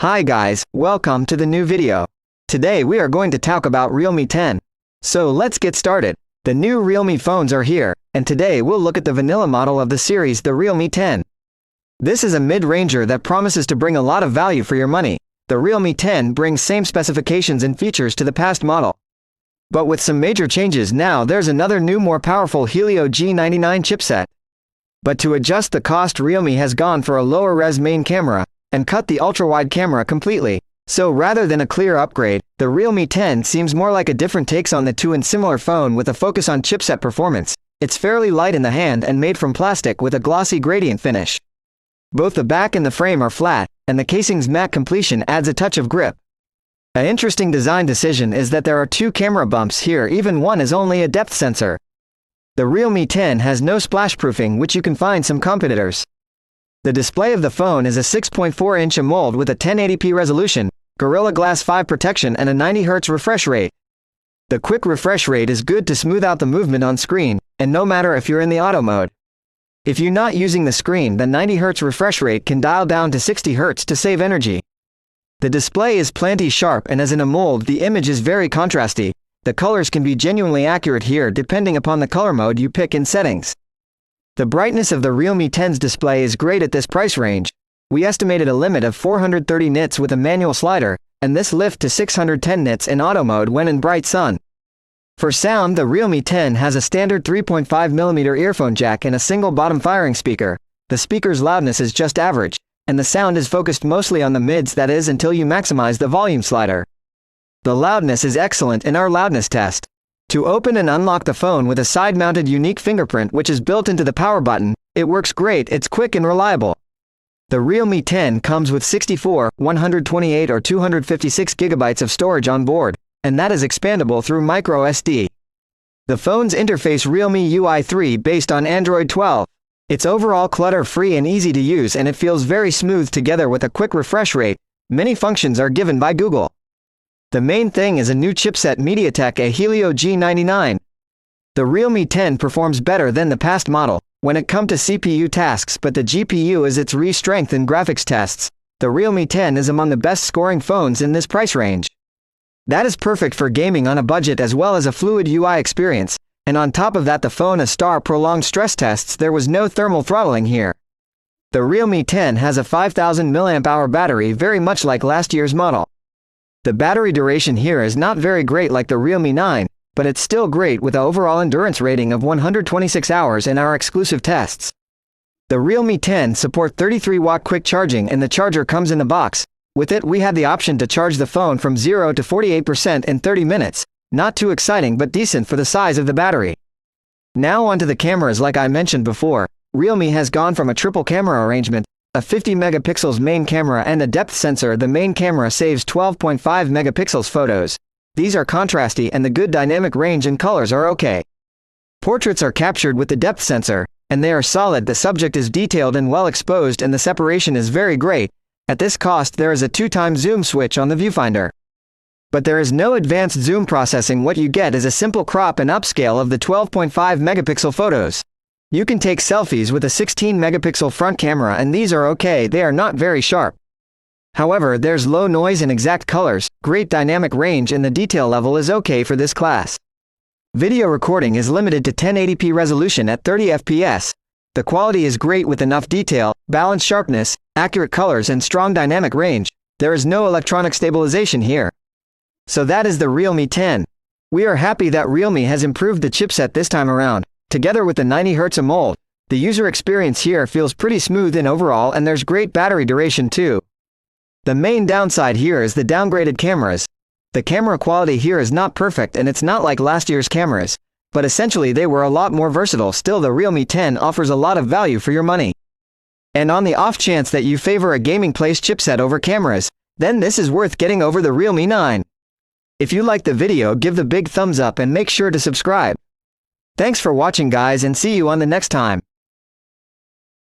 Hi guys, welcome to the new video. Today we are going to talk about Realme 10. So let's get started. The new Realme phones are here, and today we'll look at the vanilla model of the series, the Realme 10. This is a mid-ranger that promises to bring a lot of value for your money. The Realme 10 brings same specifications and features to the past model. But with some major changes now, there's another new more powerful Helio G99 chipset. But to adjust the cost, Realme has gone for a lower res main camera, and cut the ultrawide camera completely. So rather than a clear upgrade, the Realme 10 seems more like a different takes on the two and similar phone with a focus on chipset performance. It's fairly light in the hand and made from plastic with a glossy gradient finish. Both the back and the frame are flat, and the casing's matte completion adds a touch of grip. An interesting design decision is that there are two camera bumps here, even one is only a depth sensor. The Realme 10 has no splash proofing, which you can find some competitors. The display of the phone is a 6.4-inch AMOLED with a 1080p resolution, Gorilla Glass 5 protection and a 90Hz refresh rate. The quick refresh rate is good to smooth out the movement on screen, and no matter if you're in the auto mode. If you're not using the screen, the 90Hz refresh rate can dial down to 60Hz to save energy. The display is plenty sharp, and as an AMOLED the image is very contrasty. The colors can be genuinely accurate here depending upon the color mode you pick in settings. The brightness of the Realme 10's display is great at this price range. We estimated a limit of 430 nits with a manual slider, and this lift to 610 nits in auto mode when in bright sun. For sound, the Realme 10 has a standard 3.5mm earphone jack and a single bottom firing speaker. The speaker's loudness is just average, and the sound is focused mostly on the mids, that is until you maximize the volume slider. The loudness is excellent in our loudness test. To open and unlock the phone with a side-mounted unique fingerprint which is built into the power button, it works great, it's quick and reliable. The Realme 10 comes with 64, 128 or 256 GB of storage on board, and that is expandable through micro SD. The phone's interface Realme UI 3 based on Android 12. It's overall clutter-free and easy to use, and it feels very smooth together with a quick refresh rate. Many functions are given by Google. The main thing is a new chipset, MobiTech, a Helio G99. The Realme 10 performs better than the past model when it comes to CPU tasks, but the GPU is its strength in graphics tests. The Realme 10 is among the best scoring phones in this price range. That is perfect for gaming on a budget as well as a fluid UI experience, and on top of that the phone a star prolonged stress tests. There was no thermal throttling here. The Realme 10 has a 5000 mAh battery, very much like last year's model. The battery duration here is not very great like the Realme 9, but it's still great with an overall endurance rating of 126 hours in our exclusive tests. The Realme 10 support 33-watt quick charging, and the charger comes in the box. With it we had the option to charge the phone from 0 to 48% in 30 minutes. Not too exciting but decent for the size of the battery. Now onto the cameras. Like I mentioned before, Realme has gone from a triple camera arrangement, a 50 megapixels main camera and a depth sensor. The main camera saves 12.5 megapixels photos. These are contrasty and the good dynamic range and colors are okay. Portraits are captured with the depth sensor, and they are solid. The subject is detailed and well exposed, and the separation is very great. At this cost there is a 2x zoom switch on the viewfinder. But there is no advanced zoom processing. What you get is a simple crop and upscale of the 12.5 megapixel photos. You can take selfies with a 16 megapixel front camera, and these are okay, they are not very sharp. However, there's low noise and exact colors, great dynamic range, and the detail level is okay for this class. Video recording is limited to 1080p resolution at 30 fps. The quality is great with enough detail, balanced sharpness, accurate colors and strong dynamic range. There is no electronic stabilization here. So that is the Realme 10. We are happy that Realme has improved the chipset this time around. Together with the 90Hz AMOLED, the user experience here feels pretty smooth in overall, and there's great battery duration too. The main downside here is the downgraded cameras. The camera quality here is not perfect, and it's not like last year's cameras, but essentially they were a lot more versatile. Still, the Realme 10 offers a lot of value for your money. And on the off chance that you favor a gaming place chipset over cameras, then this is worth getting over the Realme 9. If you liked the video, give the big thumbs up and make sure to subscribe. Thanks for watching guys, and see you on the next time.